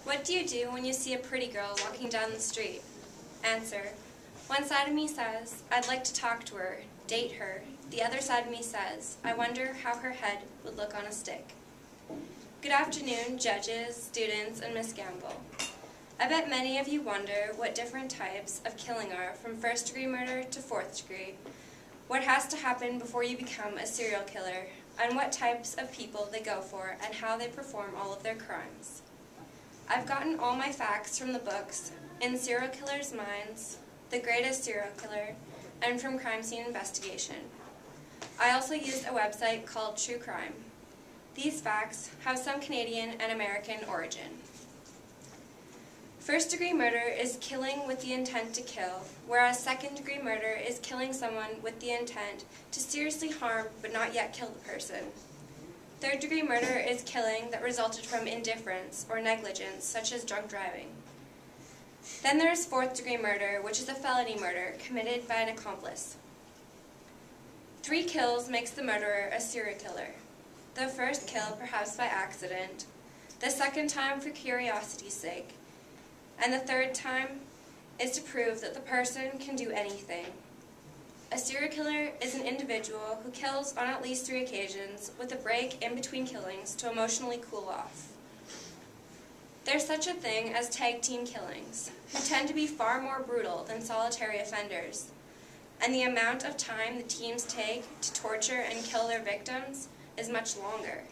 What do you do when you see a pretty girl walking down the street? Answer. One side of me says, I'd like to talk to her, date her. The other side of me says, I wonder how her head would look on a stick. Good afternoon, judges, students, and Miss Gamble. I bet many of you wonder what different types of killing are from first-degree murder to fourth degree, what has to happen before you become a serial killer, and what types of people they go for and how they perform all of their crimes. I've gotten all my facts from the books In Serial Killers' Minds, The Greatest Serial Killer, and from Crime Scene Investigation. I also used a website called True Crime. These facts have some Canadian and American origin. First-degree murder is killing with the intent to kill, whereas second-degree murder is killing someone with the intent to seriously harm but not yet kill the person. Third-degree murder is killing that resulted from indifference or negligence, such as drunk driving. Then there is fourth-degree murder, which is a felony murder committed by an accomplice. 3 kills makes the murderer a serial killer. The first kill, perhaps by accident, the second time for curiosity's sake, and the third time is to prove that the person can do anything. A serial killer is an individual who kills on at least 3 occasions with a break in between killings to emotionally cool off. There's such a thing as tag team killings, who tend to be far more brutal than solitary offenders, and the amount of time the teams take to torture and kill their victims is much longer.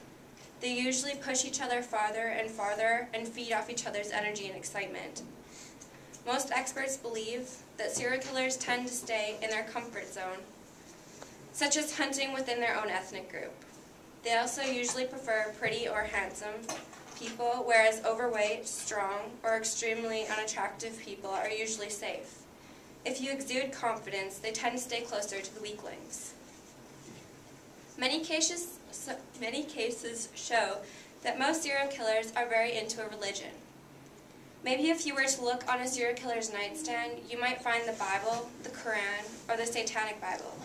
They usually push each other farther and farther and feed off each other's energy and excitement. Most experts believe that serial killers tend to stay in their comfort zone, such as hunting within their own ethnic group. They also usually prefer pretty or handsome people, whereas overweight, strong, or extremely unattractive people are usually safe. If you exude confidence, they tend to stay closer to the weaklings. Many cases show that most serial killers are very into a religion. Maybe if you were to look on a serial killer's nightstand, you might find the Bible, the Quran, or the Satanic Bible.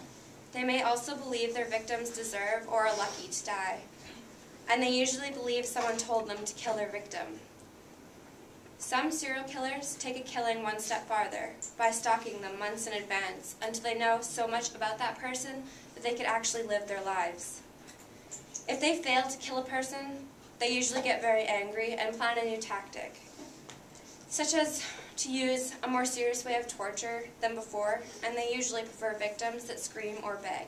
They may also believe their victims deserve or are lucky to die, and they usually believe someone told them to kill their victim. Some serial killers take a killing one step farther by stalking them months in advance until they know so much about that person that they could actually live their lives. If they fail to kill a person, they usually get very angry and plan a new tactic, such as to use a more serious way of torture than before, and they usually prefer victims that scream or beg.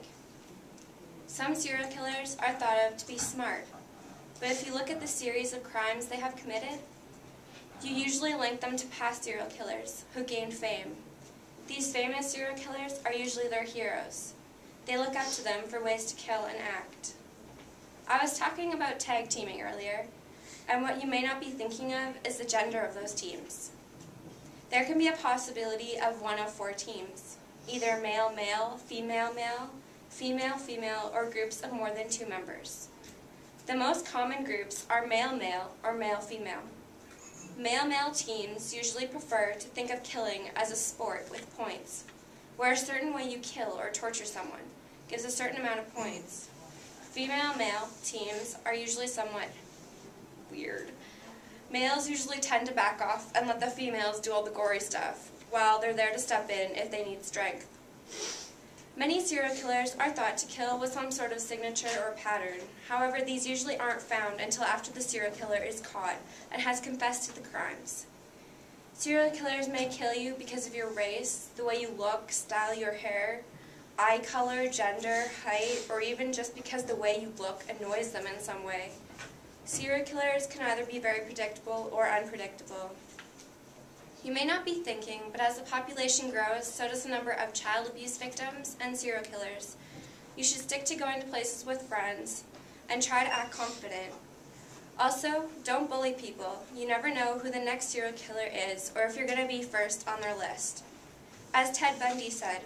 Some serial killers are thought of to be smart, but if you look at the series of crimes they have committed, you usually link them to past serial killers who gained fame. These famous serial killers are usually their heroes. They look up to them for ways to kill and act. I was talking about tag teaming earlier, and what you may not be thinking of is the gender of those teams. There can be a possibility of one of 4 teams, either male-male, female-male, female-female, or groups of more than 2 members. The most common groups are male-male or male-female. Male-male teams usually prefer to think of killing as a sport with points, where a certain way you kill or torture someone gives a certain amount of points. Female-male teams are usually somewhat weird. Males usually tend to back off and let the females do all the gory stuff, while they're there to step in if they need strength. Many serial killers are thought to kill with some sort of signature or pattern. However, these usually aren't found until after the serial killer is caught and has confessed to the crimes. Serial killers may kill you because of your race, the way you look, style your hair, eye color, gender, height, or even just because the way you look annoys them in some way. Serial killers can either be very predictable or unpredictable. You may not be thinking, but as the population grows, so does the number of child abuse victims and serial killers. You should stick to going to places with friends and try to act confident. Also, don't bully people. You never know who the next serial killer is or if you're going to be first on their list. As Ted Bundy said,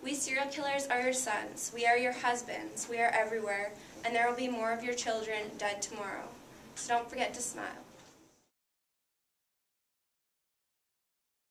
"We serial killers are your sons, we are your husbands, we are everywhere, and there will be more of your children dead tomorrow. So don't forget to smile."